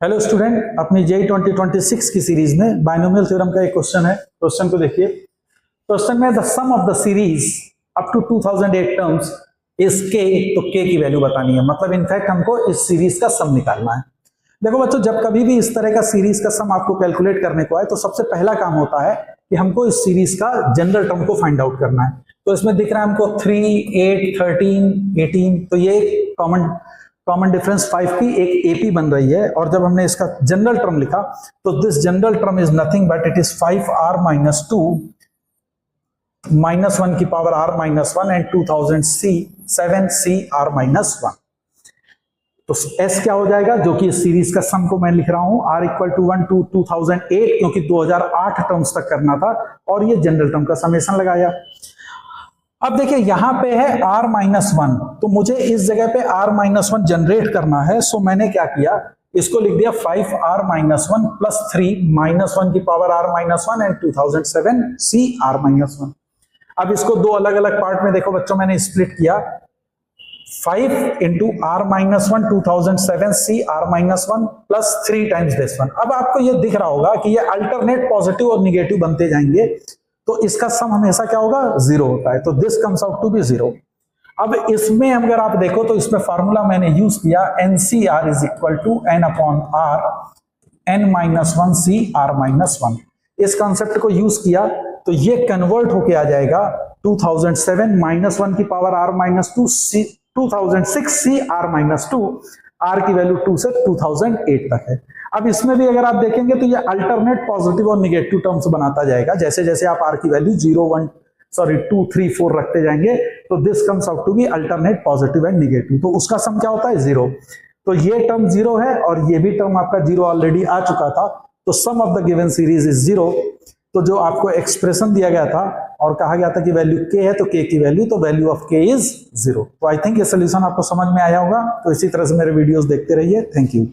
Hello student, अपनी JEE 2026 की series में बाइनोमियल थ्योरम का एक क्वेश्चन है। क्वेश्चन को देखिए। क्वेश्चन में the sum of the series up to 2008 terms is K, तो के की वैल्यू बतानी है। मतलब इनफैक्ट हमको इस सीरीज का सम निकालना है। देखो बच्चों, जब कभी भी इस तरह का सीरीज का सम आपको कैलकुलेट करने को आए तो सबसे पहला काम होता है कि हमको इस सीरीज का जनरल टर्म को फाइंड आउट करना है। तो इसमें दिख रहा है हमको 3, 8, 13, 18, तो ये कॉमन डिफरेंस 5 की एक एपी बन रही है। और जब हमने इसका जनरल टर्म लिखा तो this general term is nothing but it is 5r minus 2 minus 1 की power r minus 1 and 2000c 7cr minus 1। तो s क्या हो जाएगा, जो कि इस सीरीज का सम को मैं लिख रहा हूं r इक्वल टू 1 टू 2008, क्योंकि 2008 टर्म्स तक करना था और ये जनरल टर्म का समेशन लगाया। अब देखिए यहां पे है r माइनस 1, तो मुझे इस जगह पे r माइनस 1 जनरेट करना है। सो मैंने क्या किया, इसको लिख दिया 5r माइनस 1 प्लस 3 माइनस 1 की power r minus 1 and 2007 c r minus 1। अब इसको दो अलग अलग पार्ट में देखो बच्चों, मैंने स्प्लिट किया 5 into r minus 1 2007 c r minus 1 plus 3 times this one. अब आपको ये दिख रहा होगा कि ये अल्टरनेट पॉजिटिव और निगेटिव बनते जाएंगे, तो इसका सम हमेशा क्या होगा, 0 होता है। तो this comes out to be 0। अब इसमें अगर आप देखो तो इसमें फार्मूला मैंने यूज किया NCR is equal to n upon r n minus 1 c r minus 1। इस कॉन्सेप्ट को यूज किया तो ये कन्वर्ट होके आ जाएगा 2007 माइनस 1 की power r minus 2 c 2006 c r minus 2। r की वैल्यू 2 से 2008 तक है। अब इसमें भी अगर आप देखेंगे तो ये अल्टरनेट पॉजिटिव और निगेटिव टर्म्स बनाता जाएगा। जैसे जैसे आप r की वैल्यू 2, 3, 4 रखते जाएंगे तो this comes out to be alternate positive and negative. तो उसका सम क्या होता है, 0। तो ये टर्म 0 है और ये भी टर्म आपका 0 ऑलरेडी आ चुका था। तो sum of the given series is 0। तो जो आपको एक्सप्रेशन दिया गया था और कहा गया था कि वैल्यू k है, तो k की वैल्यू, तो वैल्यू ऑफ k इज 0। तो आई थिंक ये सोल्यूशन आपको समझ में आया होगा। तो इसी तरह से मेरे वीडियोस देखते रहिए। Thank you.